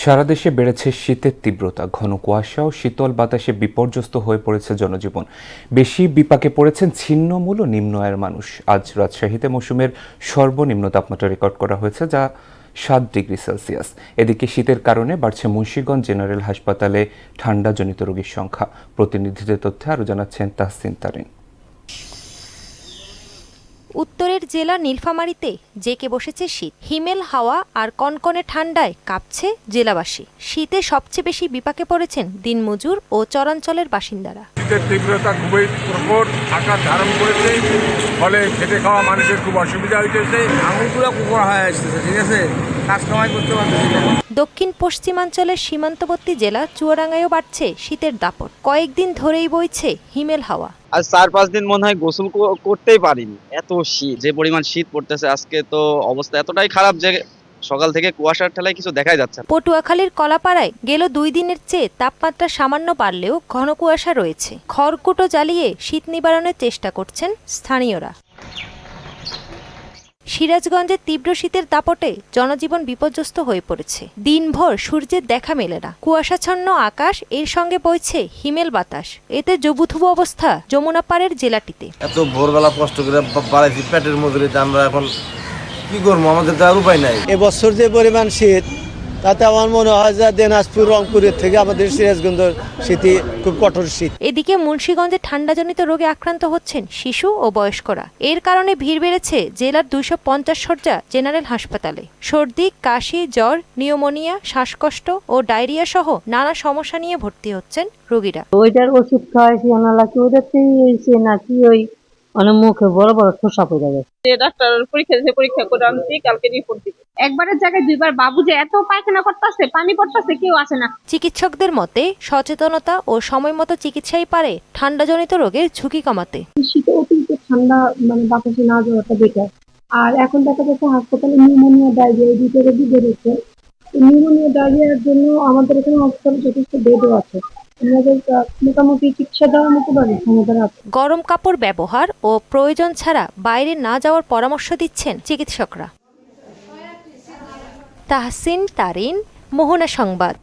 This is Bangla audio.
সারা দেশে বেড়েছে শীতের তীব্রতা, ঘন কুয়াশা ও শীতল বাতাসে বিপর্যস্ত হয়ে পড়েছে জনজীবন। বেশি বিপাকে পড়েছেন ছিন্নমূল ও নিম্ন আয়ের মানুষ। আজ রাজশাহীতে মৌসুমের সর্বনিম্ন তাপমাত্রা রেকর্ড করা হয়েছে, যা 7 ডিগ্রি সেলসিয়াস। এদিকে শীতের কারণে বাড়ছে মুন্সিগঞ্জ জেনারেল হাসপাতালে ঠান্ডাজনিত রোগীর সংখ্যা। প্রতিনিধিদের তথ্যে আরও জানাচ্ছেন তাহসিন তারিন। উত্তরের জেলা নীলফামারীতে জেঁকে বসেছে শীত। হিমেল হাওয়া আর কনকনে ঠান্ডায় কাঁপছে জেলাবাসী। শীতে সবচেয়ে বেশি বিপাকে পড়েছেন দিনমজুর ও চরাঞ্চলের বাসিন্দারা। শীতের তীব্রতা খুবই প্রকট আকার ধারণ করেছে, ফলে খেটে খাওয়া মানুষের খুব অসুবিধা হইতেছে। আঙুলগুলো কুকুর হয়ে আসতেছে, ঠিক আছে, কাজ কামাই করতে পারতেছি না। দক্ষিণ পশ্চিমাঞ্চলের সীমান্তবর্তী জেলা চুয়াডাঙ্গায়ও বাড়ছে শীতের দাপট। কয়েকদিন ধরেই বইছে হিমেল হাওয়া। আজ 4-5 দিন মনে হয় গোসল করতেই পারিনি, এত শীত। যে পরিমাণ শীত পড়তেছে আজকে, তো অবস্থা এতটাই খারাপ যে সকাল থেকে কুয়াশার ঠেলায় কিছু দেখাই যাচ্ছে না। পটুয়াখালীর কলাপাড়ায় গেল 2 দিনের চেয়ে তাপমাত্রা সামান্য বাড়লেও ঘন কুয়াশা রয়েছে। খড়কুটো জ্বালিয়ে শীত নিবারণের চেষ্টা করছেন স্থানীয়রা। সিরাজগঞ্জের তীব্র শীতের দাপটে জনজীবন বিপর্যস্ত হয়ে পড়েছে। দিনভর সূর্যের দেখা মেলে না, কুয়াশাচ্ছন্ন আকাশ, এর সঙ্গে বইছে হিমেল বাতাস। এতে জবুথুবু অবস্থা যমুনাপাড়ের জেলাটিতে। এত ভোরবেলা কষ্ট করে বাড়াইছি পেটের মজুরিতে, আমরা এখন কি করবো, আমাদের তো আর উপায় নাই। এবছর যে পরিমাণ শীত, তাতে আমার মনে হয় যে দিনাজপুর রংপুরের থেকে আমাদের সিরাজগঞ্জের শীতই খুব কঠোর শীত। এদিকে মুন্সিগঞ্জে ঠান্ডাজনিত রোগে আক্রান্ত হচ্ছেন শিশু ও বয়স্করা। এর কারণে ভিড় বেড়েছে জেলার 250 শয্যা জেনারেল হাসপাতালে। সর্দি, কাশি, জ্বর, নিউমোনিয়া, শ্বাসকষ্ট ও ডায়রিয়া সহ নানা সমস্যা নিয়ে ভর্তি হচ্ছেন রোগীরা। ওইটার ওষুধ খাওয়াইছি নাকি ওটাতেই হয়েছে নাকি ওই অনেক মুখে বড় বড় খোসা পড়ে গেছে। ডাক্তার পরীক্ষা করে আনছি, কালকে রিপোর্ট দিবে। একবারের জায়গায় দুইবার বাবু যে এত পায়খানা করতেছে, পানি পড়তেছে, কেউ আসে না। চিকিৎসকদের মতে সচেতনতা ও সময়মতো চিকিৎসাই পারে ঠান্ডাজনিত রোগের ঝুঁকি কমাতে। শীতে অতিরিক্ত ঠান্ডা বাতাসে না যাওয়াটা বেটার। আর এখন দেখা যাচ্ছে হাসপাতালে নিউমোনিয়া, ডায়রিয়া এই দুটো রোগী বেড়েছে। নিউমোনিয়া, ডায়রিয়ার জন্য আমাদের এখানে হাসপাতালে যথেষ্ট বেডও আছে। মোটামুটি চিকিৎসা দেওয়ার মতো ব্যবস্থা আছে। গরম কাপড় ব্যবহার ও প্রয়োজন ছাড়া বাইরে না যাওয়ার পরামর্শ দিচ্ছেন চিকিৎসকরা। তাহসিন তারিন, মোহনা সংবাদ।